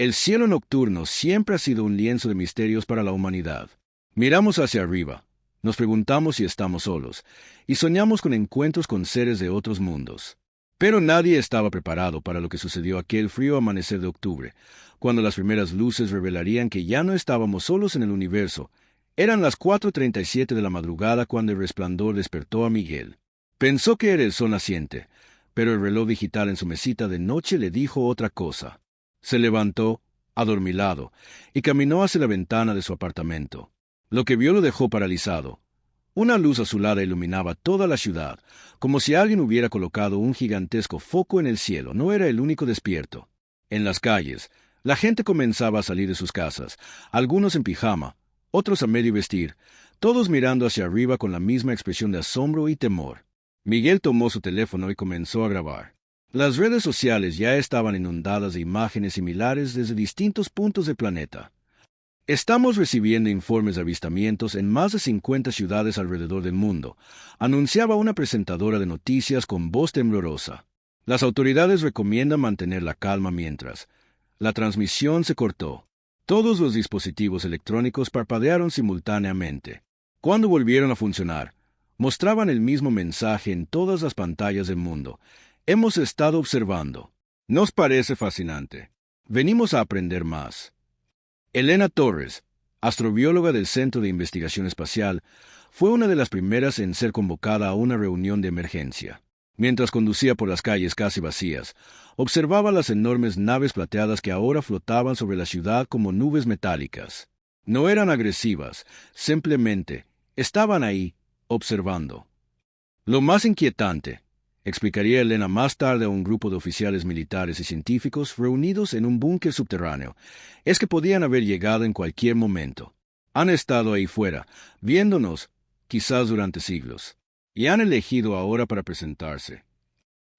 El cielo nocturno siempre ha sido un lienzo de misterios para la humanidad. Miramos hacia arriba, nos preguntamos si estamos solos, y soñamos con encuentros con seres de otros mundos. Pero nadie estaba preparado para lo que sucedió aquel frío amanecer de octubre, cuando las primeras luces revelarían que ya no estábamos solos en el universo. Eran las 4:37 de la madrugada cuando el resplandor despertó a Miguel. Pensó que era el sol naciente, pero el reloj digital en su mesita de noche le dijo otra cosa. Se levantó, adormilado, y caminó hacia la ventana de su apartamento. Lo que vio lo dejó paralizado. Una luz azulada iluminaba toda la ciudad, como si alguien hubiera colocado un gigantesco foco en el cielo. No era el único despierto. En las calles, la gente comenzaba a salir de sus casas, algunos en pijama, otros a medio vestir, todos mirando hacia arriba con la misma expresión de asombro y temor. Miguel tomó su teléfono y comenzó a grabar. Las redes sociales ya estaban inundadas de imágenes similares desde distintos puntos del planeta. Estamos recibiendo informes de avistamientos en más de 50 ciudades alrededor del mundo, anunciaba una presentadora de noticias con voz temblorosa. Las autoridades recomiendan mantener la calma mientras. La transmisión se cortó. Todos los dispositivos electrónicos parpadearon simultáneamente. Cuando volvieron a funcionar, mostraban el mismo mensaje en todas las pantallas del mundo. Hemos estado observando. ¿Nos parece fascinante? Venimos a aprender más. Elena Torres, astrobióloga del Centro de Investigación Espacial, fue una de las primeras en ser convocada a una reunión de emergencia. Mientras conducía por las calles casi vacías, observaba las enormes naves plateadas que ahora flotaban sobre la ciudad como nubes metálicas. No eran agresivas, simplemente estaban ahí, observando. Lo más inquietante, explicaría Elena más tarde a un grupo de oficiales militares y científicos reunidos en un búnker subterráneo, es que podían haber llegado en cualquier momento. Han estado ahí fuera, viéndonos, quizás durante siglos, y han elegido ahora para presentarse.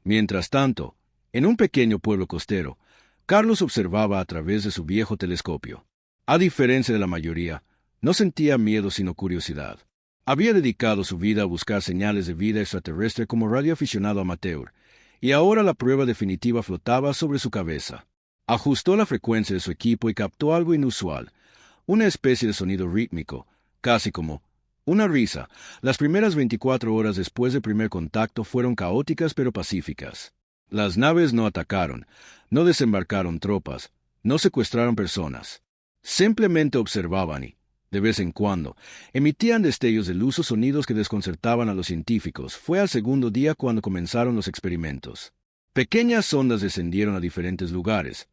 Mientras tanto, en un pequeño pueblo costero, Carlos observaba a través de su viejo telescopio. A diferencia de la mayoría, no sentía miedo sino curiosidad. Había dedicado su vida a buscar señales de vida extraterrestre como radioaficionado amateur, y ahora la prueba definitiva flotaba sobre su cabeza. Ajustó la frecuencia de su equipo y captó algo inusual, una especie de sonido rítmico, casi como una risa. Las primeras 24 horas después del primer contacto fueron caóticas pero pacíficas. Las naves no atacaron, no desembarcaron tropas, no secuestraron personas. Simplemente observaban y, de vez en cuando, emitían destellos de luz o sonidos que desconcertaban a los científicos. Fue al segundo día cuando comenzaron los experimentos. Pequeñas sondas descendieron a diferentes lugares.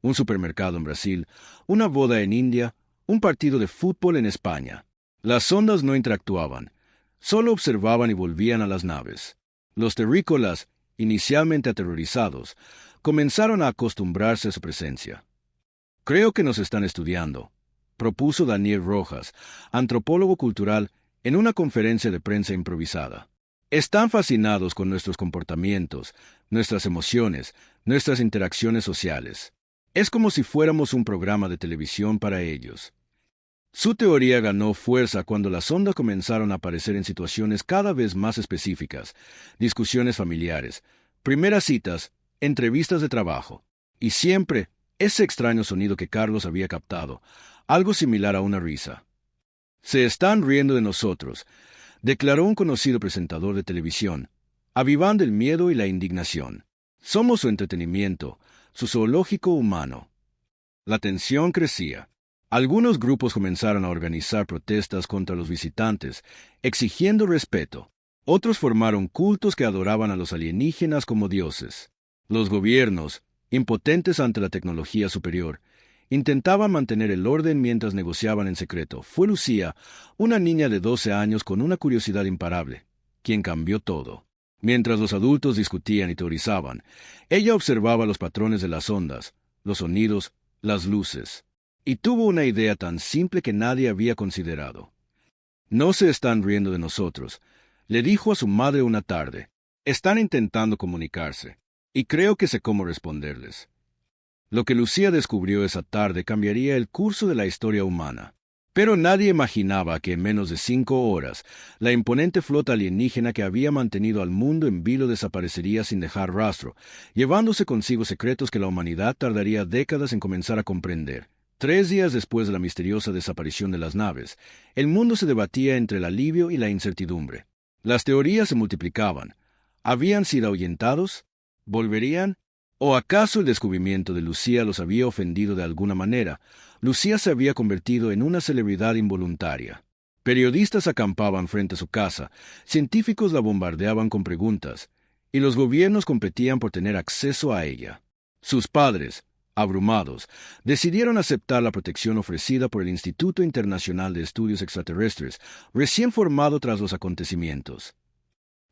Un supermercado en Brasil, una boda en India, un partido de fútbol en España. Las sondas no interactuaban, solo observaban y volvían a las naves. Los terrícolas, inicialmente aterrorizados, comenzaron a acostumbrarse a su presencia. Creo que nos están estudiando, propuso Daniel Rojas, antropólogo cultural, en una conferencia de prensa improvisada. Están fascinados con nuestros comportamientos, nuestras emociones, nuestras interacciones sociales. Es como si fuéramos un programa de televisión para ellos. Su teoría ganó fuerza cuando las ondas comenzaron a aparecer en situaciones cada vez más específicas, discusiones familiares, primeras citas, entrevistas de trabajo, y siempre ese extraño sonido que Carlos había captado, algo similar a una risa. Se están riendo de nosotros, declaró un conocido presentador de televisión, avivando el miedo y la indignación. Somos su entretenimiento, su zoológico humano. La tensión crecía. Algunos grupos comenzaron a organizar protestas contra los visitantes, exigiendo respeto. Otros formaron cultos que adoraban a los alienígenas como dioses. Los gobiernos, impotentes ante la tecnología superior, intentaban mantener el orden mientras negociaban en secreto. Fue Lucía, una niña de 12 años con una curiosidad imparable, quien cambió todo. Mientras los adultos discutían y teorizaban, ella observaba los patrones de las ondas, los sonidos, las luces, y tuvo una idea tan simple que nadie había considerado. No se están riendo de nosotros, le dijo a su madre una tarde. Están intentando comunicarse, y creo que sé cómo responderles. Lo que Lucía descubrió esa tarde cambiaría el curso de la historia humana. Pero nadie imaginaba que en menos de 5 horas, la imponente flota alienígena que había mantenido al mundo en vilo desaparecería sin dejar rastro, llevándose consigo secretos que la humanidad tardaría décadas en comenzar a comprender. 3 días después de la misteriosa desaparición de las naves, el mundo se debatía entre el alivio y la incertidumbre. Las teorías se multiplicaban. ¿Habían sido ahuyentados? ¿Volverían? ¿O acaso el descubrimiento de Lucía los había ofendido de alguna manera? Lucía se había convertido en una celebridad involuntaria. Periodistas acampaban frente a su casa, científicos la bombardeaban con preguntas, y los gobiernos competían por tener acceso a ella. Sus padres, abrumados, decidieron aceptar la protección ofrecida por el Instituto Internacional de Estudios Extraterrestres, recién formado tras los acontecimientos.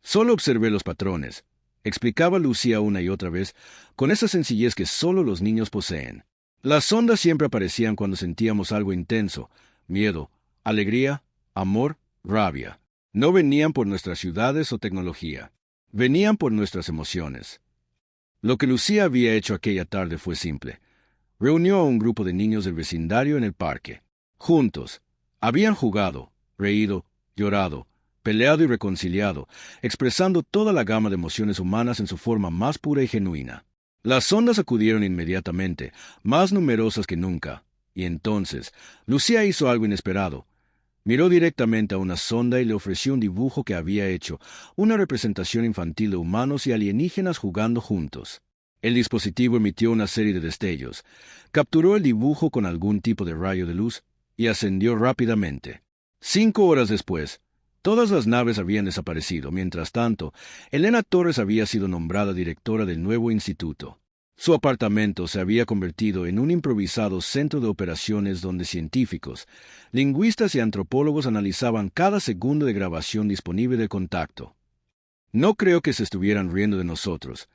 Solo observé los patrones, explicaba Lucía una y otra vez, con esa sencillez que solo los niños poseen. Las ondas siempre aparecían cuando sentíamos algo intenso: miedo, alegría, amor, rabia. No venían por nuestras ciudades o tecnología. Venían por nuestras emociones. Lo que Lucía había hecho aquella tarde fue simple. Reunió a un grupo de niños del vecindario en el parque. Juntos, habían jugado, reído, llorado, peleado y reconciliado, expresando toda la gama de emociones humanas en su forma más pura y genuina. Las ondas acudieron inmediatamente, más numerosas que nunca, y entonces Lucía hizo algo inesperado. Miró directamente a una sonda y le ofreció un dibujo que había hecho, una representación infantil de humanos y alienígenas jugando juntos. El dispositivo emitió una serie de destellos, capturó el dibujo con algún tipo de rayo de luz y ascendió rápidamente. 5 horas después, todas las naves habían desaparecido. Mientras tanto, Elena Torres había sido nombrada directora del nuevo instituto. Su apartamento se había convertido en un improvisado centro de operaciones donde científicos, lingüistas y antropólogos analizaban cada segundo de grabación disponible de contacto. No creo que se estuvieran riendo de nosotros,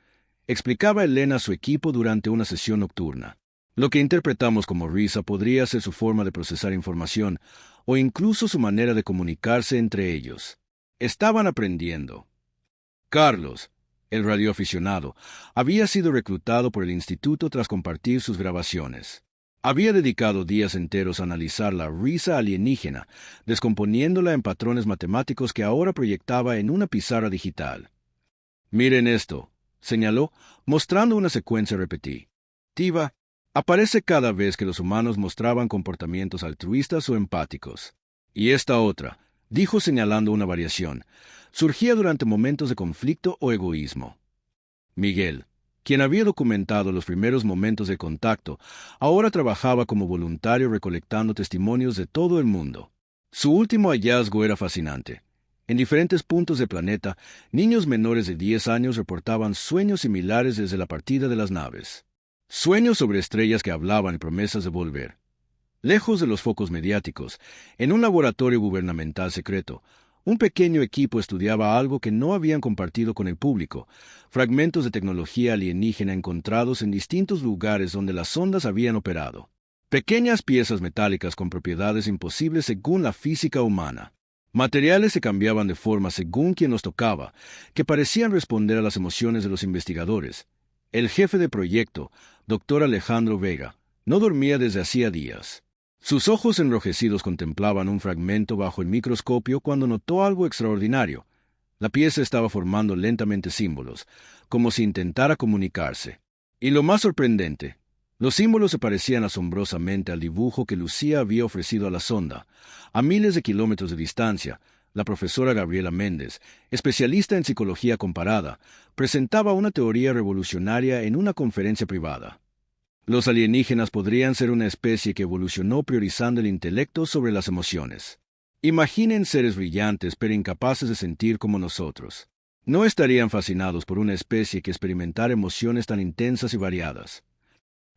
explicaba Elena a su equipo durante una sesión nocturna. Lo que interpretamos como risa podría ser su forma de procesar información, o incluso su manera de comunicarse entre ellos. Estaban aprendiendo. Carlos, el radioaficionado, había sido reclutado por el instituto tras compartir sus grabaciones. Había dedicado días enteros a analizar la risa alienígena, descomponiéndola en patrones matemáticos que ahora proyectaba en una pizarra digital. «Miren esto», señaló, mostrando una secuencia repetitiva. Aparece cada vez que los humanos mostraban comportamientos altruistas o empáticos. Y esta otra, dijo señalando una variación, surgía durante momentos de conflicto o egoísmo. Miguel, quien había documentado los primeros momentos de contacto, ahora trabajaba como voluntario recolectando testimonios de todo el mundo. Su último hallazgo era fascinante. En diferentes puntos del planeta, niños menores de 10 años reportaban sueños similares desde la partida de las naves. Sueños sobre estrellas que hablaban y promesas de volver. Lejos de los focos mediáticos, en un laboratorio gubernamental secreto, un pequeño equipo estudiaba algo que no habían compartido con el público: fragmentos de tecnología alienígena encontrados en distintos lugares donde las sondas habían operado. Pequeñas piezas metálicas con propiedades imposibles según la física humana. Materiales se cambiaban de forma según quien los tocaba, que parecían responder a las emociones de los investigadores. El jefe de proyecto, Dr. Alejandro Vega, no dormía desde hacía días. Sus ojos enrojecidos contemplaban un fragmento bajo el microscopio cuando notó algo extraordinario. La pieza estaba formando lentamente símbolos, como si intentara comunicarse. Y lo más sorprendente, los símbolos se parecían asombrosamente al dibujo que Lucía había ofrecido a la sonda. A miles de kilómetros de distancia, la profesora Gabriela Méndez, especialista en psicología comparada, presentaba una teoría revolucionaria en una conferencia privada. Los alienígenas podrían ser una especie que evolucionó priorizando el intelecto sobre las emociones. Imaginen seres brillantes pero incapaces de sentir como nosotros. ¿No estarían fascinados por una especie que experimentara emociones tan intensas y variadas?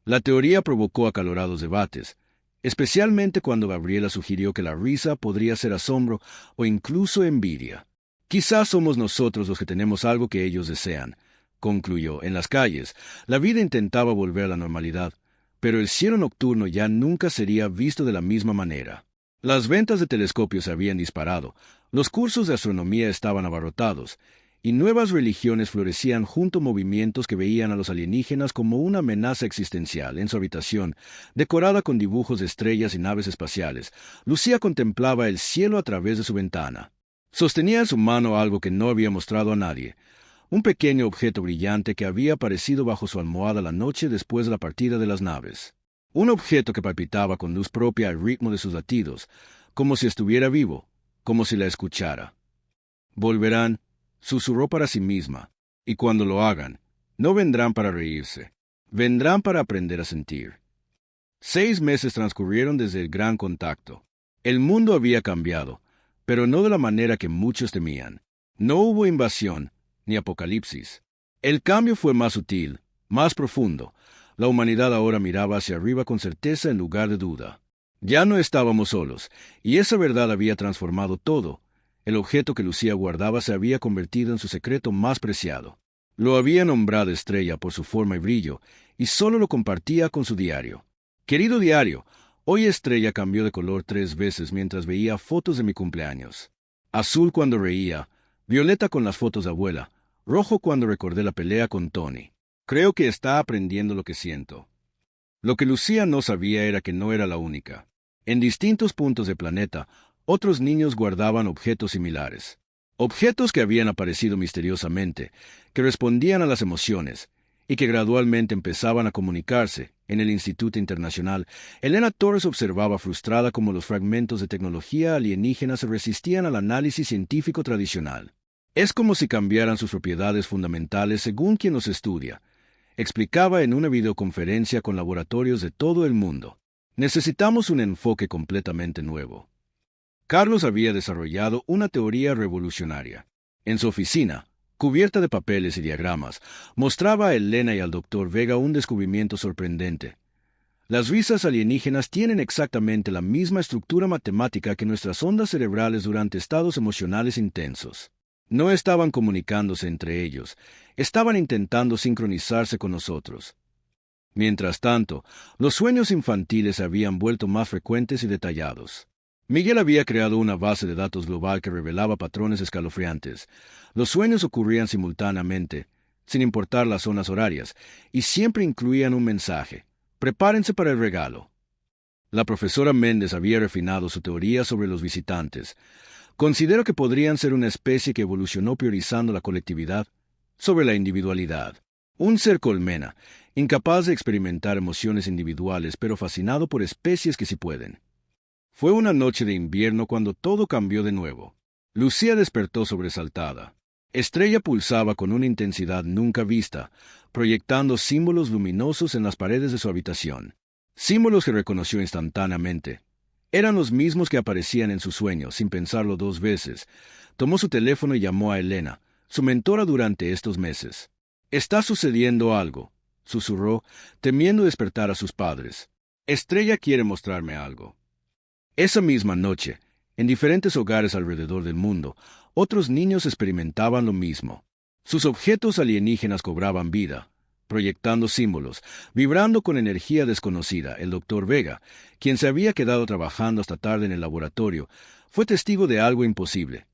La teoría provocó acalorados debates, especialmente cuando Gabriela sugirió que la risa podría ser asombro o incluso envidia. Quizás somos nosotros los que tenemos algo que ellos desean, concluyó. En las calles, la vida intentaba volver a la normalidad, pero el cielo nocturno ya nunca sería visto de la misma manera. Las ventas de telescopios se habían disparado, los cursos de astronomía estaban abarrotados, y nuevas religiones florecían junto a movimientos que veían a los alienígenas como una amenaza existencial. En su habitación, decorada con dibujos de estrellas y naves espaciales, Lucía contemplaba el cielo a través de su ventana. Sostenía en su mano algo que no había mostrado a nadie, un pequeño objeto brillante que había aparecido bajo su almohada la noche después de la partida de las naves. Un objeto que palpitaba con luz propia al ritmo de sus latidos, como si estuviera vivo, como si la escuchara. Volverán, susurró para sí misma, y cuando lo hagan, no vendrán para reírse, vendrán para aprender a sentir. 6 meses transcurrieron desde el gran contacto. El mundo había cambiado, pero no de la manera que muchos temían. No hubo invasión, ni apocalipsis. El cambio fue más sutil, más profundo. La humanidad ahora miraba hacia arriba con certeza en lugar de duda. Ya no estábamos solos, y esa verdad había transformado todo. El objeto que Lucía guardaba se había convertido en su secreto más preciado. Lo había nombrado Estrella por su forma y brillo, y solo lo compartía con su diario. Querido diario, hoy Estrella cambió de color 3 veces mientras veía fotos de mi cumpleaños. Azul cuando reía, violeta con las fotos de abuela, rojo cuando recordé la pelea con Tony. Creo que está aprendiendo lo que siento. Lo que Lucía no sabía era que no era la única. En distintos puntos del planeta, otros niños guardaban objetos similares. Objetos que habían aparecido misteriosamente, que respondían a las emociones, y que gradualmente empezaban a comunicarse. En el Instituto Internacional, Elena Torres observaba frustrada cómo los fragmentos de tecnología alienígena se resistían al análisis científico tradicional. Es como si cambiaran sus propiedades fundamentales según quien los estudia, explicaba en una videoconferencia con laboratorios de todo el mundo. Necesitamos un enfoque completamente nuevo. Carlos había desarrollado una teoría revolucionaria. En su oficina, cubierta de papeles y diagramas, mostraba a Elena y al doctor Vega un descubrimiento sorprendente. Las risas alienígenas tienen exactamente la misma estructura matemática que nuestras ondas cerebrales durante estados emocionales intensos. No estaban comunicándose entre ellos, estaban intentando sincronizarse con nosotros. Mientras tanto, los sueños infantiles se habían vuelto más frecuentes y detallados. Miguel había creado una base de datos global que revelaba patrones escalofriantes. Los sueños ocurrían simultáneamente, sin importar las zonas horarias, y siempre incluían un mensaje: prepárense para el regalo. La profesora Méndez había refinado su teoría sobre los visitantes. Considero que podrían ser una especie que evolucionó priorizando la colectividad sobre la individualidad. Un ser colmena, incapaz de experimentar emociones individuales, pero fascinado por especies que sí pueden. Fue una noche de invierno cuando todo cambió de nuevo. Lucía despertó sobresaltada. Estrella pulsaba con una intensidad nunca vista, proyectando símbolos luminosos en las paredes de su habitación. Símbolos que reconoció instantáneamente. Eran los mismos que aparecían en sus sueños, sin pensarlo 2 veces. Tomó su teléfono y llamó a Elena, su mentora durante estos meses. «Está sucediendo algo», susurró, temiendo despertar a sus padres. «Estrella quiere mostrarme algo». Esa misma noche, en diferentes hogares alrededor del mundo, otros niños experimentaban lo mismo. Sus objetos alienígenas cobraban vida, proyectando símbolos, vibrando con energía desconocida. El doctor Vega, quien se había quedado trabajando hasta tarde en el laboratorio, fue testigo de algo imposible.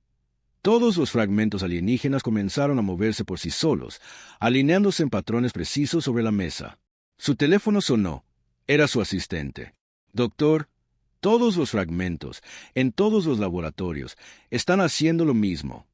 Todos los fragmentos alienígenas comenzaron a moverse por sí solos, alineándose en patrones precisos sobre la mesa. Su teléfono sonó. Era su asistente. «Doctor, todos los fragmentos, en todos los laboratorios, están haciendo lo mismo».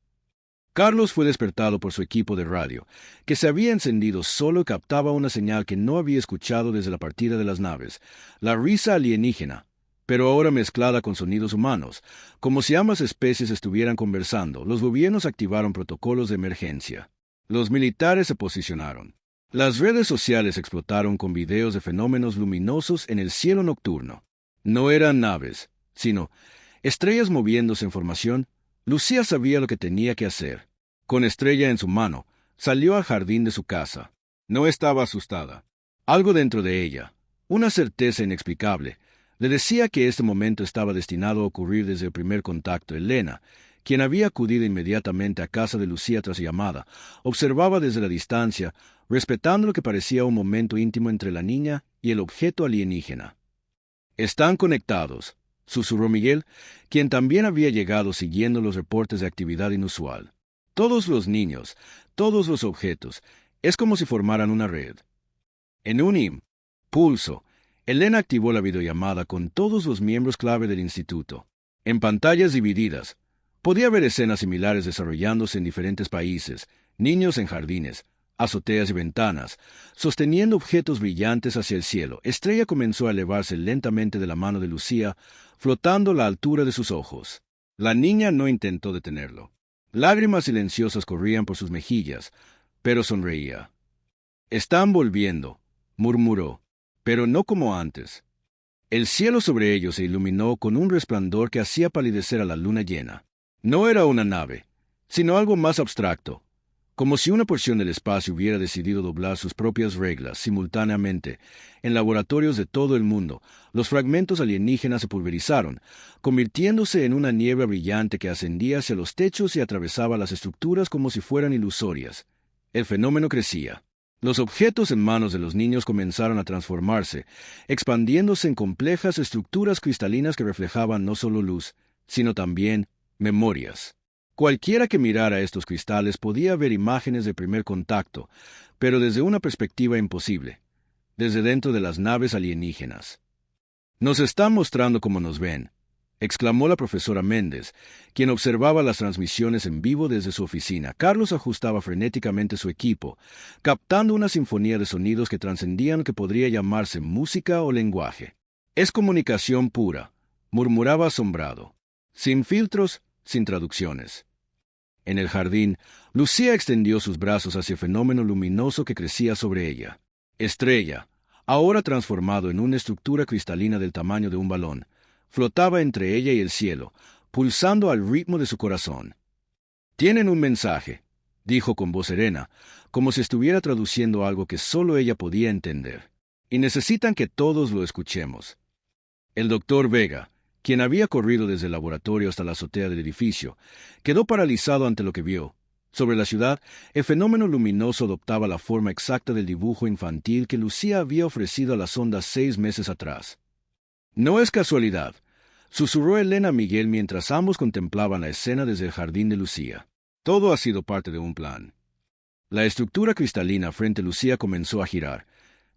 Carlos fue despertado por su equipo de radio, que se había encendido solo y captaba una señal que no había escuchado desde la partida de las naves, la risa alienígena, pero ahora mezclada con sonidos humanos, como si ambas especies estuvieran conversando. Los gobiernos activaron protocolos de emergencia. Los militares se posicionaron. Las redes sociales explotaron con videos de fenómenos luminosos en el cielo nocturno. No eran naves, sino estrellas moviéndose en formación. Lucía sabía lo que tenía que hacer. Con Estrella en su mano, salió al jardín de su casa. No estaba asustada. Algo dentro de ella, una certeza inexplicable, le decía que este momento estaba destinado a ocurrir desde el primer contacto. Elena, quien había acudido inmediatamente a casa de Lucía tras llamada, observaba desde la distancia, respetando lo que parecía un momento íntimo entre la niña y el objeto alienígena. «Están conectados», susurró Miguel, quien también había llegado siguiendo los reportes de actividad inusual. Todos los niños, todos los objetos, es como si formaran una red. En un impulso, Elena activó la videollamada con todos los miembros clave del instituto. En pantallas divididas, podía ver escenas similares desarrollándose en diferentes países, niños en jardines, azoteas y ventanas, sosteniendo objetos brillantes hacia el cielo. Estrella comenzó a elevarse lentamente de la mano de Lucía, flotando a la altura de sus ojos. La niña no intentó detenerlo. Lágrimas silenciosas corrían por sus mejillas, pero sonreía. «Están volviendo», murmuró, pero no como antes. El cielo sobre ellos se iluminó con un resplandor que hacía palidecer a la luna llena. No era una nave, sino algo más abstracto, como si una porción del espacio hubiera decidido doblar sus propias reglas simultáneamente. En laboratorios de todo el mundo, los fragmentos alienígenas se pulverizaron, convirtiéndose en una niebla brillante que ascendía hacia los techos y atravesaba las estructuras como si fueran ilusorias. El fenómeno crecía. Los objetos en manos de los niños comenzaron a transformarse, expandiéndose en complejas estructuras cristalinas que reflejaban no solo luz, sino también memorias. Cualquiera que mirara estos cristales podía ver imágenes de primer contacto, pero desde una perspectiva imposible, desde dentro de las naves alienígenas. «Nos están mostrando cómo nos ven», exclamó la profesora Méndez, quien observaba las transmisiones en vivo desde su oficina. Carlos ajustaba frenéticamente su equipo, captando una sinfonía de sonidos que trascendían lo que podría llamarse música o lenguaje. «Es comunicación pura», murmuraba asombrado. «Sin filtros, sin traducciones». En el jardín, Lucía extendió sus brazos hacia el fenómeno luminoso que crecía sobre ella. Estrella, ahora transformado en una estructura cristalina del tamaño de un balón, flotaba entre ella y el cielo, pulsando al ritmo de su corazón. «Tienen un mensaje», dijo con voz serena, como si estuviera traduciendo algo que solo ella podía entender. «Y necesitan que todos lo escuchemos». El doctor Vega, quien había corrido desde el laboratorio hasta la azotea del edificio, quedó paralizado ante lo que vio. Sobre la ciudad, el fenómeno luminoso adoptaba la forma exacta del dibujo infantil que Lucía había ofrecido a las ondas 6 meses atrás. «No es casualidad», susurró Elena a Miguel mientras ambos contemplaban la escena desde el jardín de Lucía. «Todo ha sido parte de un plan». La estructura cristalina frente a Lucía comenzó a girar,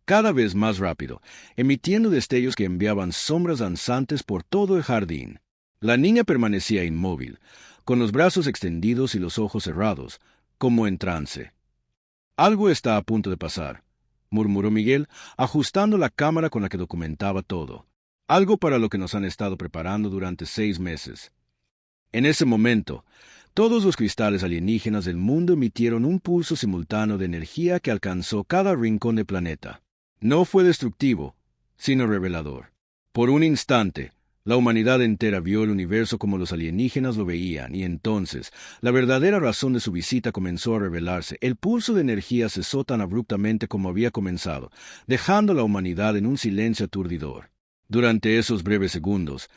cada vez más rápido, emitiendo destellos que enviaban sombras danzantes por todo el jardín. La niña permanecía inmóvil, con los brazos extendidos y los ojos cerrados, como en trance. «Algo está a punto de pasar», murmuró Miguel, ajustando la cámara con la que documentaba todo. «Algo para lo que nos han estado preparando durante 6 meses». En ese momento, todos los cristales alienígenas del mundo emitieron un pulso simultáneo de energía que alcanzó cada rincón del planeta. No fue destructivo, sino revelador. Por un instante, la humanidad entera vio el universo como los alienígenas lo veían, y entonces, la verdadera razón de su visita comenzó a revelarse. El pulso de energía cesó tan abruptamente como había comenzado, dejando a la humanidad en un silencio aturdidor. Durante esos breves segundos,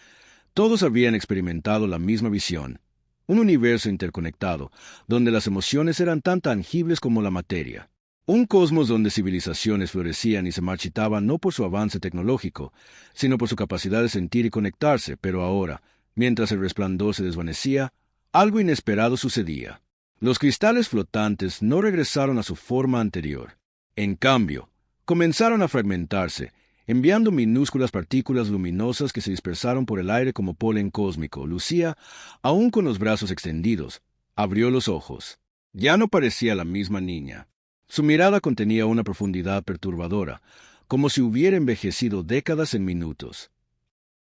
todos habían experimentado la misma visión, un universo interconectado, donde las emociones eran tan tangibles como la materia. Un cosmos donde civilizaciones florecían y se marchitaban no por su avance tecnológico, sino por su capacidad de sentir y conectarse, pero ahora, mientras el resplandor se desvanecía, algo inesperado sucedía. Los cristales flotantes no regresaron a su forma anterior. En cambio, comenzaron a fragmentarse, enviando minúsculas partículas luminosas que se dispersaron por el aire como polen cósmico. Lucía, aún con los brazos extendidos, abrió los ojos. Ya no parecía la misma niña. Su mirada contenía una profundidad perturbadora, como si hubiera envejecido décadas en minutos.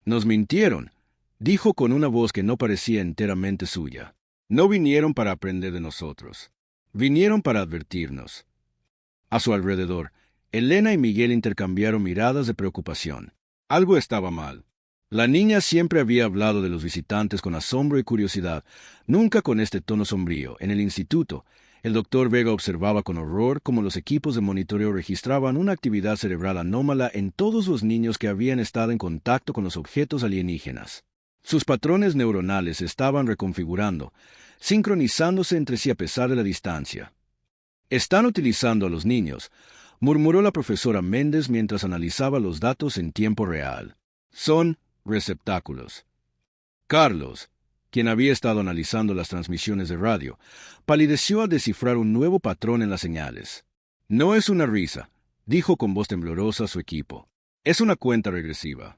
«Nos mintieron», dijo con una voz que no parecía enteramente suya. «No vinieron para aprender de nosotros. Vinieron para advertirnos». A su alrededor, Elena y Miguel intercambiaron miradas de preocupación. Algo estaba mal. La niña siempre había hablado de los visitantes con asombro y curiosidad, nunca con este tono sombrío. En el instituto, el doctor Vega observaba con horror cómo los equipos de monitoreo registraban una actividad cerebral anómala en todos los niños que habían estado en contacto con los objetos alienígenas. Sus patrones neuronales se estaban reconfigurando, sincronizándose entre sí a pesar de la distancia. «Están utilizando a los niños», murmuró la profesora Méndez mientras analizaba los datos en tiempo real. «Son receptáculos». «Carlos», quien había estado analizando las transmisiones de radio, palideció al descifrar un nuevo patrón en las señales. No es una risa, dijo con voz temblorosa su equipo. Es una cuenta regresiva.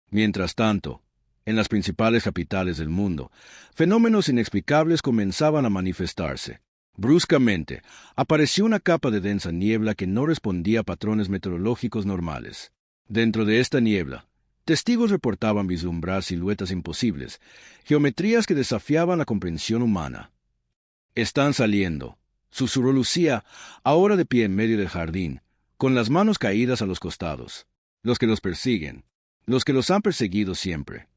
Mientras tanto, en las principales capitales del mundo, fenómenos inexplicables comenzaban a manifestarse. Bruscamente, apareció una capa de densa niebla que no respondía a patrones meteorológicos normales. Dentro de esta niebla, testigos reportaban vislumbrar siluetas imposibles, geometrías que desafiaban la comprensión humana. «Están saliendo», susurró Lucía, ahora de pie en medio del jardín, con las manos caídas a los costados. «Los que los persiguen, los que los han perseguido siempre».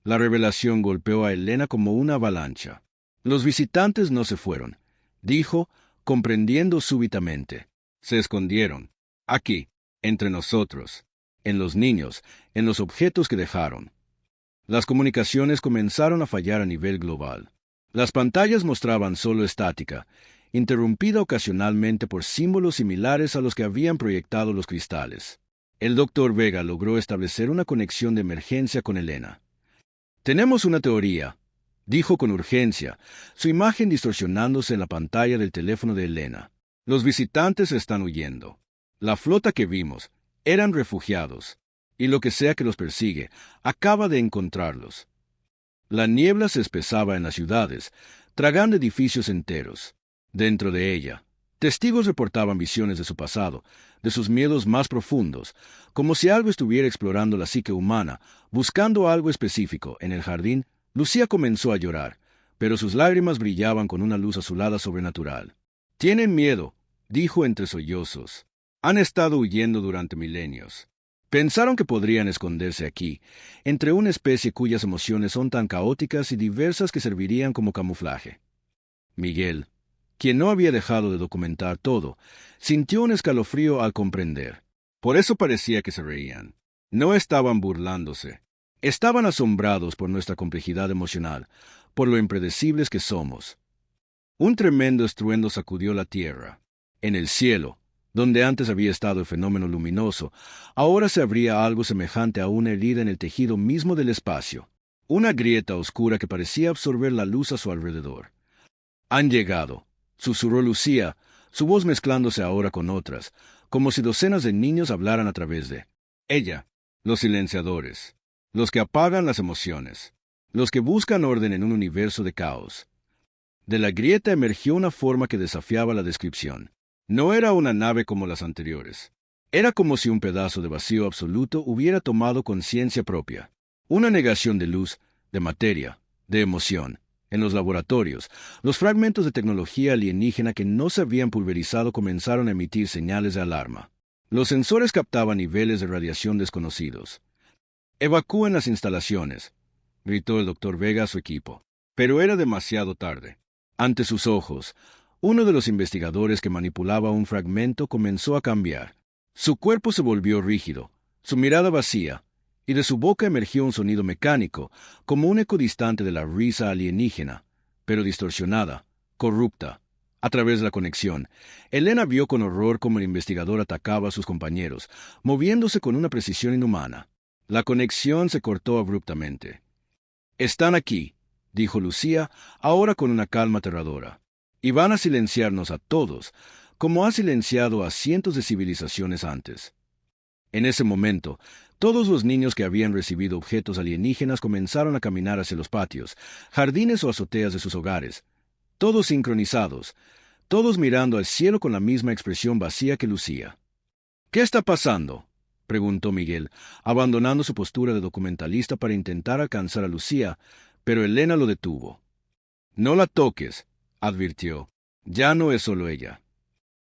La revelación golpeó a Elena como una avalancha. «Los visitantes no se fueron», dijo, comprendiendo súbitamente. «Se escondieron. Aquí, entre nosotros, en los niños, en los objetos que dejaron». Las comunicaciones comenzaron a fallar a nivel global. Las pantallas mostraban solo estática, interrumpida ocasionalmente por símbolos similares a los que habían proyectado los cristales. El Dr. Vega logró establecer una conexión de emergencia con Elena. «Tenemos una teoría», dijo con urgencia, su imagen distorsionándose en la pantalla del teléfono de Elena. «Los visitantes están huyendo. La flota que vimos eran refugiados, y lo que sea que los persigue acaba de encontrarlos». La niebla se espesaba en las ciudades, tragando edificios enteros. Dentro de ella, testigos reportaban visiones de su pasado, de sus miedos más profundos, como si algo estuviera explorando la psique humana, buscando algo específico. En el jardín, Lucía comenzó a llorar, pero sus lágrimas brillaban con una luz azulada sobrenatural. «Tienen miedo», dijo entre sollozos. «Han estado huyendo durante milenios. Pensaron que podrían esconderse aquí, entre una especie cuyas emociones son tan caóticas y diversas que servirían como camuflaje». Miguel, quien no había dejado de documentar todo, sintió un escalofrío al comprender. Por eso parecía que se reían. No estaban burlándose. Estaban asombrados por nuestra complejidad emocional, por lo impredecibles que somos. Un tremendo estruendo sacudió la tierra. En el cielo, donde antes había estado el fenómeno luminoso, ahora se abría algo semejante a una herida en el tejido mismo del espacio. Una grieta oscura que parecía absorber la luz a su alrededor. «Han llegado», susurró Lucía, su voz mezclándose ahora con otras, como si docenas de niños hablaran a través de ella. «Los silenciadores, los que apagan las emociones, los que buscan orden en un universo de caos». De la grieta emergió una forma que desafiaba la descripción. No era una nave como las anteriores. Era como si un pedazo de vacío absoluto hubiera tomado conciencia propia. Una negación de luz, de materia, de emoción. En los laboratorios, los fragmentos de tecnología alienígena que no se habían pulverizado comenzaron a emitir señales de alarma. Los sensores captaban niveles de radiación desconocidos. «Evacúen las instalaciones», gritó el Dr. Vega a su equipo. Pero era demasiado tarde. Ante sus ojos, uno de los investigadores que manipulaba un fragmento comenzó a cambiar. Su cuerpo se volvió rígido, su mirada vacía, y de su boca emergió un sonido mecánico, como un eco distante de la risa alienígena, pero distorsionada, corrupta. A través de la conexión, Elena vio con horror cómo el investigador atacaba a sus compañeros, moviéndose con una precisión inhumana. La conexión se cortó abruptamente. «Están aquí», dijo Lucía, ahora con una calma aterradora. «Y van a silenciarnos a todos, como ha silenciado a cientos de civilizaciones antes». En ese momento, todos los niños que habían recibido objetos alienígenas comenzaron a caminar hacia los patios, jardines o azoteas de sus hogares, todos sincronizados, todos mirando al cielo con la misma expresión vacía que Lucía. «¿Qué está pasando?», preguntó Miguel, abandonando su postura de documentalista para intentar alcanzar a Lucía, pero Elena lo detuvo. «No la toques», advirtió. «Ya no es solo ella».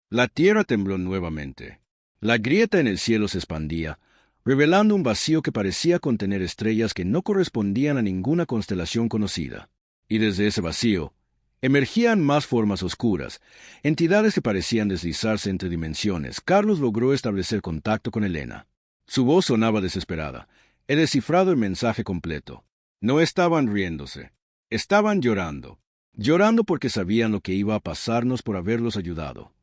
La tierra tembló nuevamente. La grieta en el cielo se expandía, revelando un vacío que parecía contener estrellas que no correspondían a ninguna constelación conocida. Y desde ese vacío, emergían más formas oscuras, entidades que parecían deslizarse entre dimensiones. Carlos logró establecer contacto con Elena. Su voz sonaba desesperada. He descifrado el mensaje completo. No estaban riéndose. Estaban llorando. Llorando porque sabían lo que iba a pasarnos por haberlos ayudado.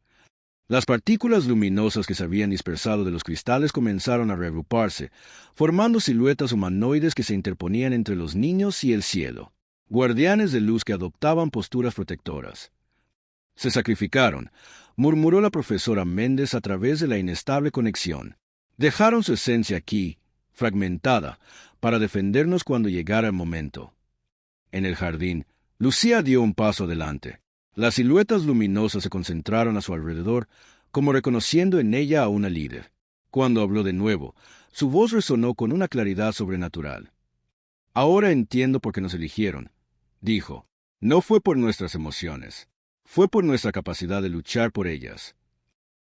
Las partículas luminosas que se habían dispersado de los cristales comenzaron a reagruparse, formando siluetas humanoides que se interponían entre los niños y el cielo. guardianes de luz que adoptaban posturas protectoras. Se sacrificaron, murmuró la profesora Méndez a través de la inestable conexión. Dejaron su esencia aquí, fragmentada, para defendernos cuando llegara el momento. En el jardín, Lucía dio un paso adelante. Las siluetas luminosas se concentraron a su alrededor, como reconociendo en ella a una líder. Cuando habló de nuevo, su voz resonó con una claridad sobrenatural. Ahora entiendo por qué nos eligieron, dijo. No fue por nuestras emociones, fue por nuestra capacidad de luchar por ellas.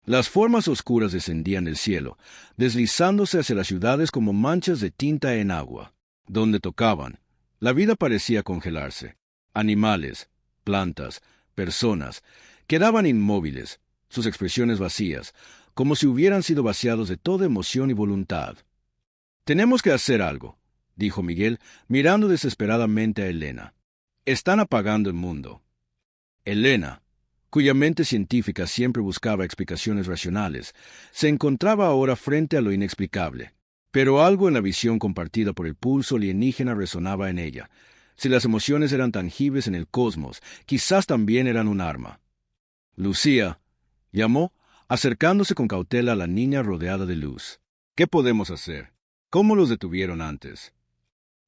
Las formas oscuras descendían del cielo, deslizándose hacia las ciudades como manchas de tinta en agua. Donde tocaban, la vida parecía congelarse. Animales, plantas, personas, quedaban inmóviles, sus expresiones vacías, como si hubieran sido vaciados de toda emoción y voluntad. Tenemos que hacer algo, dijo Miguel, mirando desesperadamente a Elena. Están apagando el mundo. Elena, cuya mente científica siempre buscaba explicaciones racionales, se encontraba ahora frente a lo inexplicable. Pero algo en la visión compartida por el pulso alienígena resonaba en ella. Si las emociones eran tangibles en el cosmos, quizás también eran un arma. Lucía, llamó, acercándose con cautela a la niña rodeada de luz. ¿Qué podemos hacer? ¿Cómo los detuvieron antes?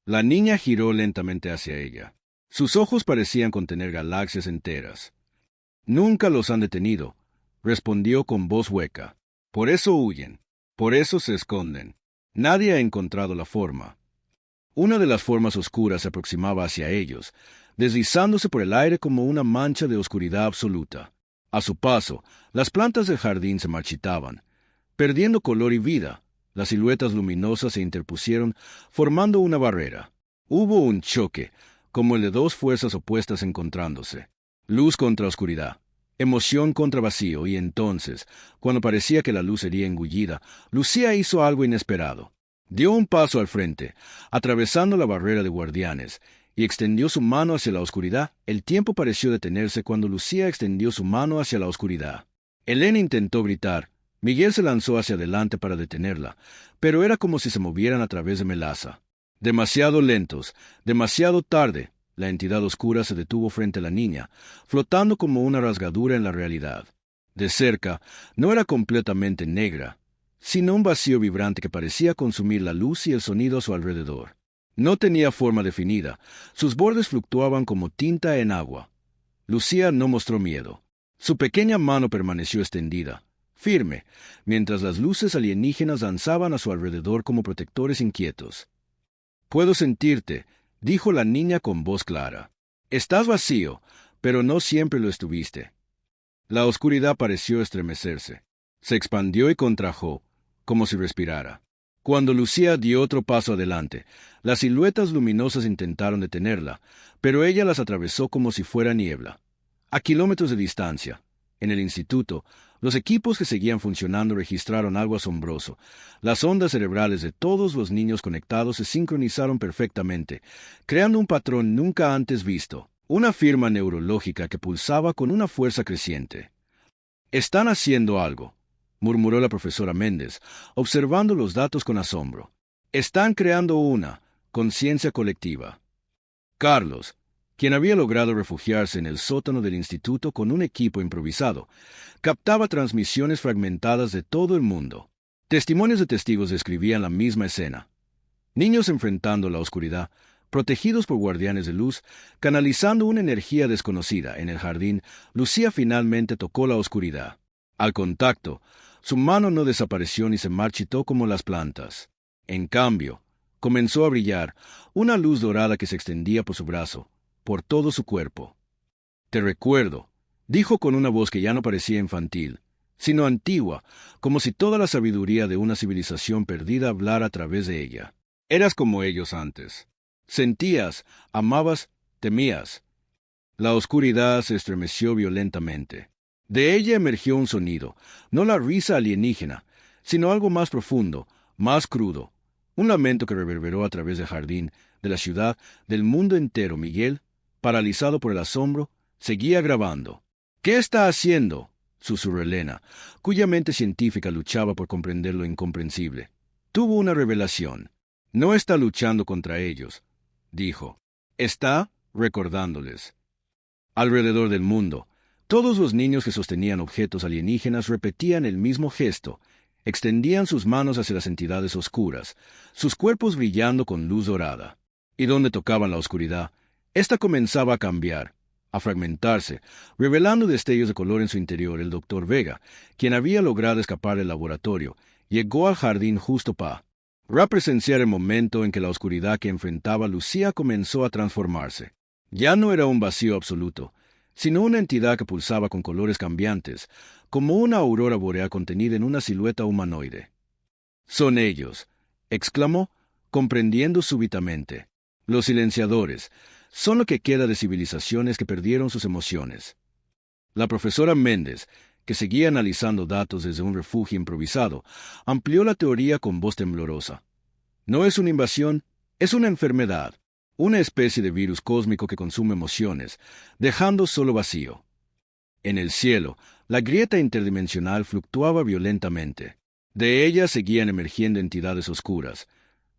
La niña giró lentamente hacia ella. Sus ojos parecían contener galaxias enteras. Nunca los han detenido, respondió con voz hueca. Por eso huyen, por eso se esconden. Nadie ha encontrado la forma. Una de las formas oscuras se aproximaba hacia ellos, deslizándose por el aire como una mancha de oscuridad absoluta. A su paso, las plantas del jardín se marchitaban, perdiendo color y vida. Las siluetas luminosas se interpusieron, formando una barrera. Hubo un choque, como el de dos fuerzas opuestas encontrándose. Luz contra oscuridad, emoción contra vacío, y entonces, cuando parecía que la luz sería engullida, Lucía hizo algo inesperado. Dio un paso al frente, atravesando la barrera de guardianes, y extendió su mano hacia la oscuridad. El tiempo pareció detenerse cuando Lucía extendió su mano hacia la oscuridad. Elena intentó gritar. Miguel se lanzó hacia adelante para detenerla, pero era como si se movieran a través de melaza. Demasiado lentos, demasiado tarde, la entidad oscura se detuvo frente a la niña, flotando como una rasgadura en la realidad. De cerca, no era completamente negra, sino un vacío vibrante que parecía consumir la luz y el sonido a su alrededor. No tenía forma definida, sus bordes fluctuaban como tinta en agua. Lucía no mostró miedo. Su pequeña mano permaneció extendida, firme, mientras las luces alienígenas danzaban a su alrededor como protectores inquietos. «Puedo sentirte», dijo la niña con voz clara. «Estás vacío, pero no siempre lo estuviste». La oscuridad pareció estremecerse. Se expandió y contrajo, como si respirara. Cuando Lucía dio otro paso adelante, las siluetas luminosas intentaron detenerla, pero ella las atravesó como si fuera niebla. A kilómetros de distancia, en el instituto, los equipos que seguían funcionando registraron algo asombroso. Las ondas cerebrales de todos los niños conectados se sincronizaron perfectamente, creando un patrón nunca antes visto, una firma neurológica que pulsaba con una fuerza creciente. «Están haciendo algo», murmuró la profesora Méndez, observando los datos con asombro. «Están creando una conciencia colectiva». Carlos, quien había logrado refugiarse en el sótano del instituto con un equipo improvisado, captaba transmisiones fragmentadas de todo el mundo. Testimonios de testigos describían la misma escena. Niños enfrentando la oscuridad, protegidos por guardianes de luz, canalizando una energía desconocida. En el jardín, Lucía finalmente tocó la oscuridad. Al contacto, su mano no desapareció ni se marchitó como las plantas. En cambio, comenzó a brillar, una luz dorada que se extendía por su brazo, por todo su cuerpo. «Te recuerdo», dijo con una voz que ya no parecía infantil, sino antigua, como si toda la sabiduría de una civilización perdida hablara a través de ella. «Eras como ellos antes. Sentías, amabas, temías». La oscuridad se estremeció violentamente. De ella emergió un sonido, no la risa alienígena, sino algo más profundo, más crudo. Un lamento que reverberó a través del jardín, de la ciudad, del mundo entero. Miguel, paralizado por el asombro, seguía grabando. «¿Qué está haciendo?», susurró Elena, cuya mente científica luchaba por comprender lo incomprensible. Tuvo una revelación. «No está luchando contra ellos», dijo. «Está recordándoles. Alrededor del mundo, todos los niños que sostenían objetos alienígenas repetían el mismo gesto, extendían sus manos hacia las entidades oscuras, sus cuerpos brillando con luz dorada. Y donde tocaban la oscuridad, ésta comenzaba a cambiar, a fragmentarse, revelando destellos de color en su interior. El doctor Vega, quien había logrado escapar del laboratorio, llegó al jardín justo para presenciar el momento en que la oscuridad que enfrentaba Lucía comenzó a transformarse. Ya no era un vacío absoluto, sino una entidad que pulsaba con colores cambiantes, como una aurora boreal contenida en una silueta humanoide. «Son ellos», exclamó, comprendiendo súbitamente. «Los silenciadores son lo que queda de civilizaciones que perdieron sus emociones». La profesora Méndez, que seguía analizando datos desde un refugio improvisado, amplió la teoría con voz temblorosa. «No es una invasión, es una enfermedad. Una especie de virus cósmico que consume emociones, dejando solo vacío». En el cielo, la grieta interdimensional fluctuaba violentamente. De ella seguían emergiendo entidades oscuras.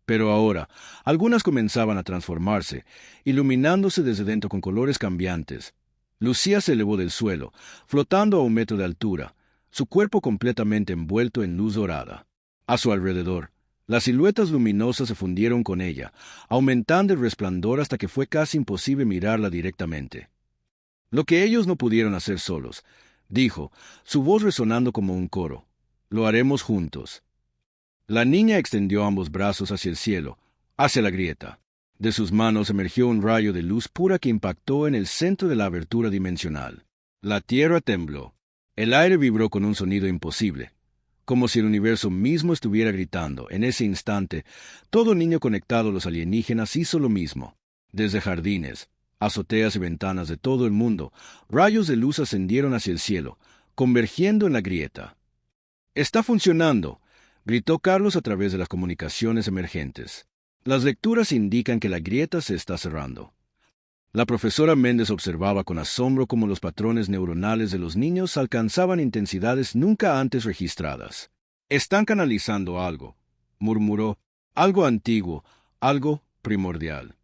Pero ahora, algunas comenzaban a transformarse, iluminándose desde dentro con colores cambiantes. Lucía se elevó del suelo, flotando a 1 metro de altura, su cuerpo completamente envuelto en luz dorada. A su alrededor, las siluetas luminosas se fundieron con ella, aumentando el resplandor hasta que fue casi imposible mirarla directamente. «Lo que ellos no pudieron hacer solos», dijo, su voz resonando como un coro. «Lo haremos juntos». La niña extendió ambos brazos hacia el cielo, hacia la grieta. De sus manos emergió un rayo de luz pura que impactó en el centro de la abertura dimensional. La tierra tembló. El aire vibró con un sonido imposible, como si el universo mismo estuviera gritando. En ese instante, todo niño conectado a los alienígenas hizo lo mismo. Desde jardines, azoteas y ventanas de todo el mundo, rayos de luz ascendieron hacia el cielo, convergiendo en la grieta. «Está funcionando», gritó Carlos a través de las comunicaciones emergentes. «Las lecturas indican que la grieta se está cerrando». La profesora Méndez observaba con asombro cómo los patrones neuronales de los niños alcanzaban intensidades nunca antes registradas. «Están canalizando algo», murmuró, «algo antiguo, algo primordial».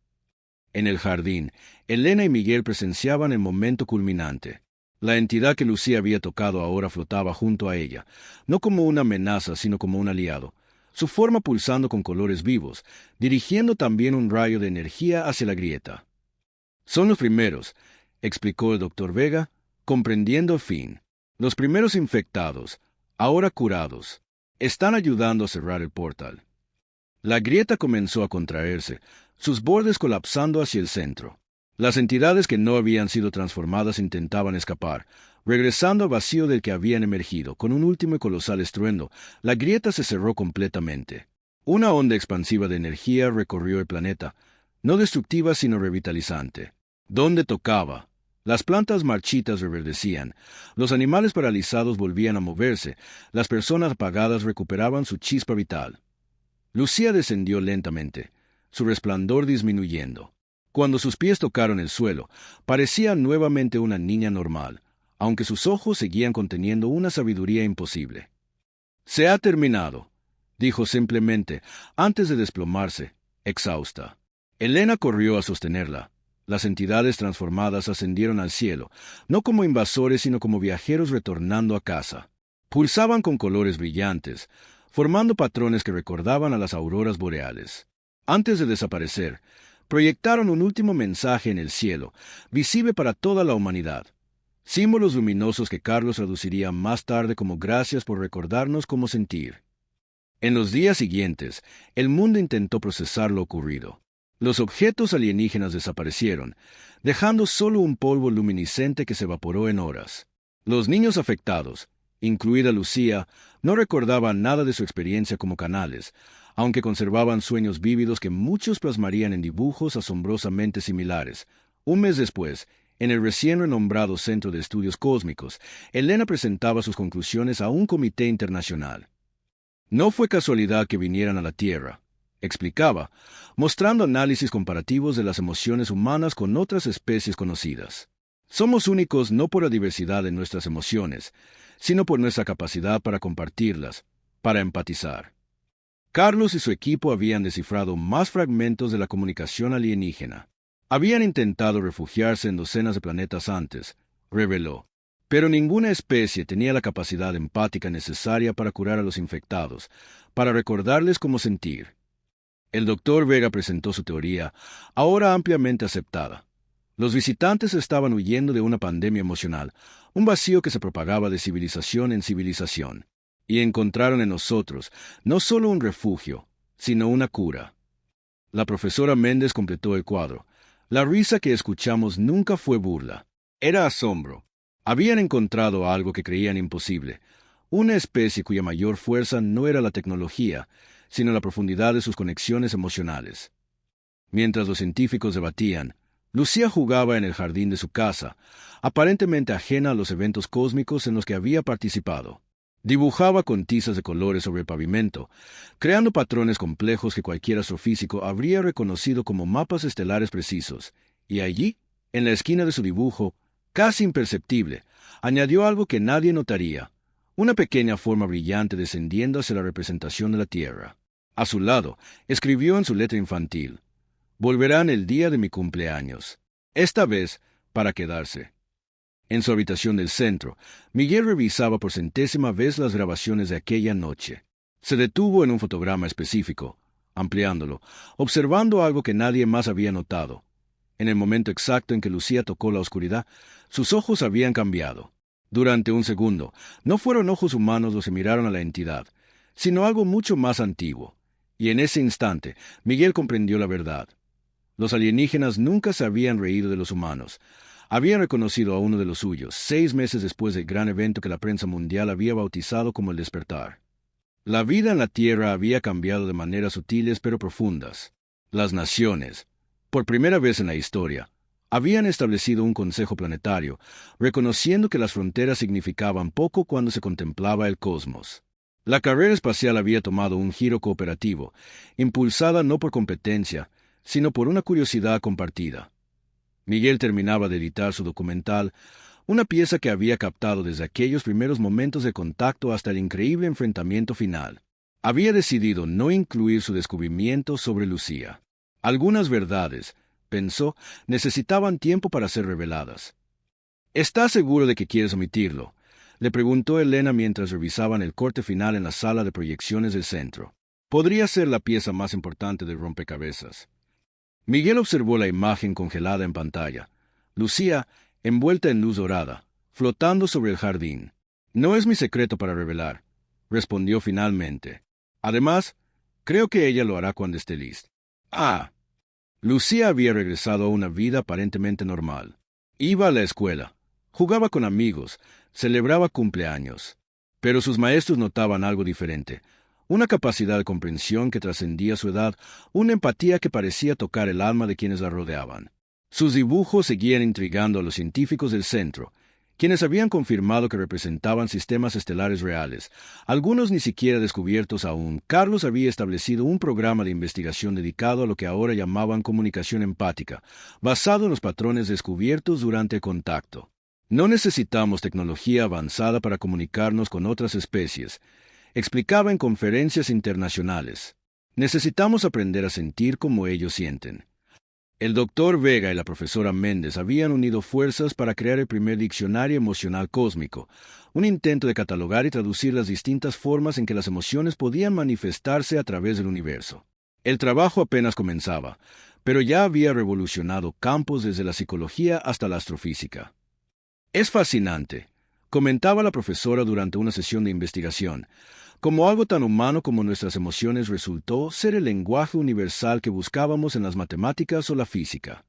En el jardín, Elena y Miguel presenciaban el momento culminante. La entidad que Lucía había tocado ahora flotaba junto a ella, no como una amenaza, sino como un aliado, su forma pulsando con colores vivos, dirigiendo también un rayo de energía hacia la grieta. «Son los primeros», explicó el doctor Vega, comprendiendo al fin. «Los primeros infectados, ahora curados, están ayudando a cerrar el portal». La grieta comenzó a contraerse, sus bordes colapsando hacia el centro. Las entidades que no habían sido transformadas intentaban escapar, regresando al vacío del que habían emergido. Con un último y colosal estruendo, la grieta se cerró completamente. Una onda expansiva de energía recorrió el planeta, no destructiva sino revitalizante. Donde tocaba, las plantas marchitas reverdecían, los animales paralizados volvían a moverse, las personas apagadas recuperaban su chispa vital. Lucía descendió lentamente, su resplandor disminuyendo. Cuando sus pies tocaron el suelo, parecía nuevamente una niña normal, aunque sus ojos seguían conteniendo una sabiduría imposible. «Se ha terminado», dijo simplemente, antes de desplomarse, exhausta. Elena corrió a sostenerla. Las entidades transformadas ascendieron al cielo, no como invasores sino como viajeros retornando a casa. Pulsaban con colores brillantes, formando patrones que recordaban a las auroras boreales. Antes de desaparecer, proyectaron un último mensaje en el cielo, visible para toda la humanidad. Símbolos luminosos que Carlos traduciría más tarde como gracias por recordarnos cómo sentir. En los días siguientes, el mundo intentó procesar lo ocurrido. Los objetos alienígenas desaparecieron, dejando solo un polvo luminiscente que se evaporó en horas. Los niños afectados, incluida Lucía, no recordaban nada de su experiencia como canales, aunque conservaban sueños vívidos que muchos plasmarían en dibujos asombrosamente similares. Un mes después, en el recién renombrado Centro de Estudios Cósmicos, Elena presentaba sus conclusiones a un comité internacional. «No fue casualidad que vinieran a la Tierra», explicaba, mostrando análisis comparativos de las emociones humanas con otras especies conocidas. «Somos únicos no por la diversidad de nuestras emociones, sino por nuestra capacidad para compartirlas, para empatizar». Carlos y su equipo habían descifrado más fragmentos de la comunicación alienígena. Habían intentado refugiarse en docenas de planetas antes, reveló, pero ninguna especie tenía la capacidad empática necesaria para curar a los infectados, para recordarles cómo sentir. El doctor Vega presentó su teoría, ahora ampliamente aceptada. Los visitantes estaban huyendo de una pandemia emocional, un vacío que se propagaba de civilización en civilización, y encontraron en nosotros no solo un refugio, sino una cura. La profesora Méndez completó el cuadro. La risa que escuchamos nunca fue burla. Era asombro. Habían encontrado algo que creían imposible, una especie cuya mayor fuerza no era la tecnología, sino la profundidad de sus conexiones emocionales. Mientras los científicos debatían, Lucía jugaba en el jardín de su casa, aparentemente ajena a los eventos cósmicos en los que había participado. Dibujaba con tizas de colores sobre el pavimento, creando patrones complejos que cualquier astrofísico habría reconocido como mapas estelares precisos, y allí, en la esquina de su dibujo, casi imperceptible, añadió algo que nadie notaría, una pequeña forma brillante descendiendo hacia la representación de la Tierra. A su lado, escribió en su letra infantil: «Volverán el día de mi cumpleaños. Esta vez, para quedarse». En su habitación del centro, Miguel revisaba por centésima vez las grabaciones de aquella noche. Se detuvo en un fotograma específico, ampliándolo, observando algo que nadie más había notado. En el momento exacto en que Lucía tocó la oscuridad, sus ojos habían cambiado. Durante un segundo, no fueron ojos humanos los que miraron a la entidad, sino algo mucho más antiguo. Y en ese instante, Miguel comprendió la verdad. Los alienígenas nunca se habían reído de los humanos. Habían reconocido a uno de los suyos, 6 meses después del gran evento que la prensa mundial había bautizado como el despertar. La vida en la Tierra había cambiado de maneras sutiles pero profundas. Las naciones, por primera vez en la historia, habían establecido un consejo planetario, reconociendo que las fronteras significaban poco cuando se contemplaba el cosmos. La carrera espacial había tomado un giro cooperativo, impulsada no por competencia, sino por una curiosidad compartida. Miguel terminaba de editar su documental, una pieza que había captado desde aquellos primeros momentos de contacto hasta el increíble enfrentamiento final. Había decidido no incluir su descubrimiento sobre Lucía. Algunas verdades, pensó, necesitaban tiempo para ser reveladas. «¿Estás seguro de que quieres omitirlo?», le preguntó Elena mientras revisaban el corte final en la sala de proyecciones del centro. «Podría ser la pieza más importante del rompecabezas». Miguel observó la imagen congelada en pantalla. Lucía, envuelta en luz dorada, flotando sobre el jardín. «No es mi secreto para revelar», respondió finalmente. «Además, creo que ella lo hará cuando esté lista». Ah. Lucía había regresado a una vida aparentemente normal. Iba a la escuela, jugaba con amigos, celebraba cumpleaños. Pero sus maestros notaban algo diferente. Una capacidad de comprensión que trascendía su edad, una empatía que parecía tocar el alma de quienes la rodeaban. Sus dibujos seguían intrigando a los científicos del centro, quienes habían confirmado que representaban sistemas estelares reales, algunos ni siquiera descubiertos aún. Carlos había establecido un programa de investigación dedicado a lo que ahora llamaban comunicación empática, basado en los patrones descubiertos durante el contacto. «No necesitamos tecnología avanzada para comunicarnos con otras especies», explicaba en conferencias internacionales. «Necesitamos aprender a sentir como ellos sienten». El doctor Vega y la profesora Méndez habían unido fuerzas para crear el primer diccionario emocional cósmico, un intento de catalogar y traducir las distintas formas en que las emociones podían manifestarse a través del universo. El trabajo apenas comenzaba, pero ya había revolucionado campos desde la psicología hasta la astrofísica. «Es fascinante», comentaba la profesora durante una sesión de investigación, «como algo tan humano como nuestras emociones resultó ser el lenguaje universal que buscábamos en las matemáticas o la física».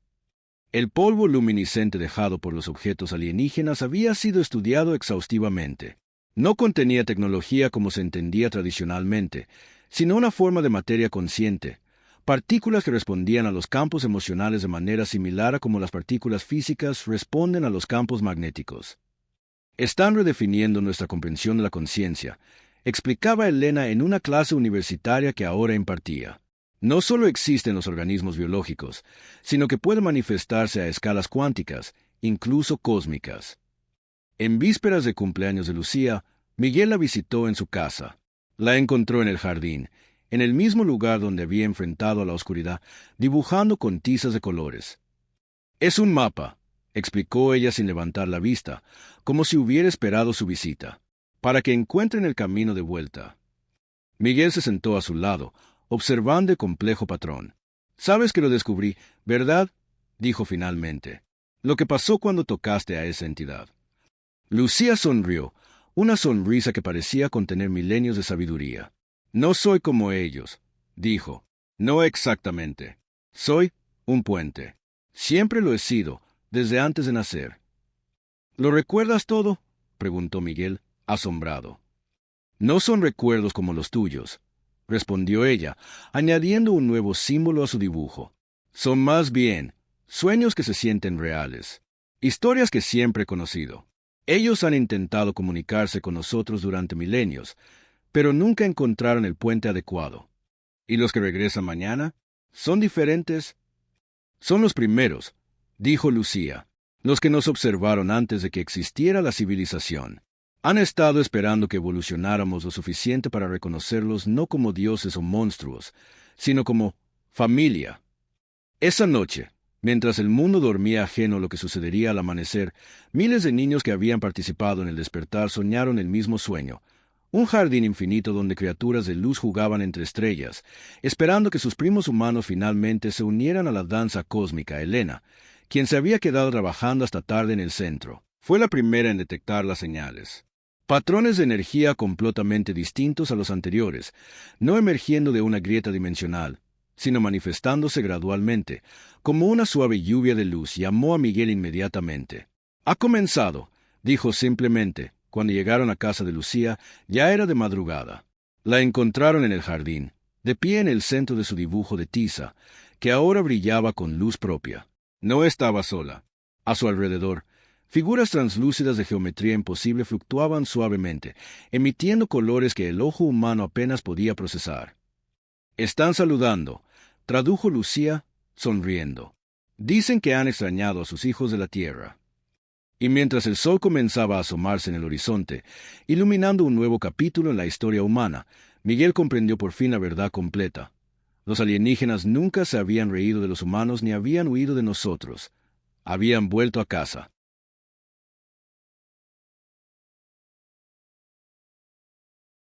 El polvo luminiscente dejado por los objetos alienígenas había sido estudiado exhaustivamente. No contenía tecnología como se entendía tradicionalmente, sino una forma de materia consciente, partículas que respondían a los campos emocionales de manera similar a como las partículas físicas responden a los campos magnéticos. «Están redefiniendo nuestra comprensión de la conciencia», explicaba Elena en una clase universitaria que ahora impartía. «No solo existen los organismos biológicos, sino que pueden manifestarse a escalas cuánticas, incluso cósmicas». En vísperas de cumpleaños de Lucía, Miguel la visitó en su casa. La encontró en el jardín, en el mismo lugar donde había enfrentado a la oscuridad, dibujando con tizas de colores. Es un mapa, explicó ella sin levantar la vista, como si hubiera esperado su visita, para que encuentren el camino de vuelta. Miguel se sentó a su lado, observando el complejo patrón. «Sabes que lo descubrí, ¿verdad?», dijo finalmente. «Lo que pasó cuando tocaste a esa entidad». Lucía sonrió, una sonrisa que parecía contener milenios de sabiduría. «No soy como ellos», dijo. «No exactamente. Soy un puente. Siempre lo he sido, desde antes de nacer». «¿Lo recuerdas todo?», preguntó Miguel, asombrado. «No son recuerdos como los tuyos», respondió ella, añadiendo un nuevo símbolo a su dibujo. «Son más bien sueños que se sienten reales, historias que siempre he conocido. Ellos han intentado comunicarse con nosotros durante milenios, pero nunca encontraron el puente adecuado. ¿Y los que regresan mañana? ¿Son diferentes?». «Son los primeros», dijo Lucía, «los que nos observaron antes de que existiera la civilización. Han estado esperando que evolucionáramos lo suficiente para reconocerlos no como dioses o monstruos, sino como familia». Esa noche, mientras el mundo dormía ajeno a lo que sucedería al amanecer, miles de niños que habían participado en el despertar soñaron el mismo sueño. Un jardín infinito donde criaturas de luz jugaban entre estrellas, esperando que sus primos humanos finalmente se unieran a la danza cósmica. Elena, quien se había quedado trabajando hasta tarde en el centro, fue la primera en detectar las señales. Patrones de energía completamente distintos a los anteriores, no emergiendo de una grieta dimensional, sino manifestándose gradualmente, como una suave lluvia de luz. Llamó a Miguel inmediatamente. «Ha comenzado», dijo simplemente. Cuando llegaron a casa de Lucía, ya era de madrugada. La encontraron en el jardín, de pie en el centro de su dibujo de tiza, que ahora brillaba con luz propia. No estaba sola. A su alrededor, figuras translúcidas de geometría imposible fluctuaban suavemente, emitiendo colores que el ojo humano apenas podía procesar. «Están saludando», tradujo Lucía, sonriendo. «Dicen que han extrañado a sus hijos de la tierra». Y mientras el sol comenzaba a asomarse en el horizonte, iluminando un nuevo capítulo en la historia humana, Miguel comprendió por fin la verdad completa. Los alienígenas nunca se habían reído de los humanos ni habían huido de nosotros. Habían vuelto a casa.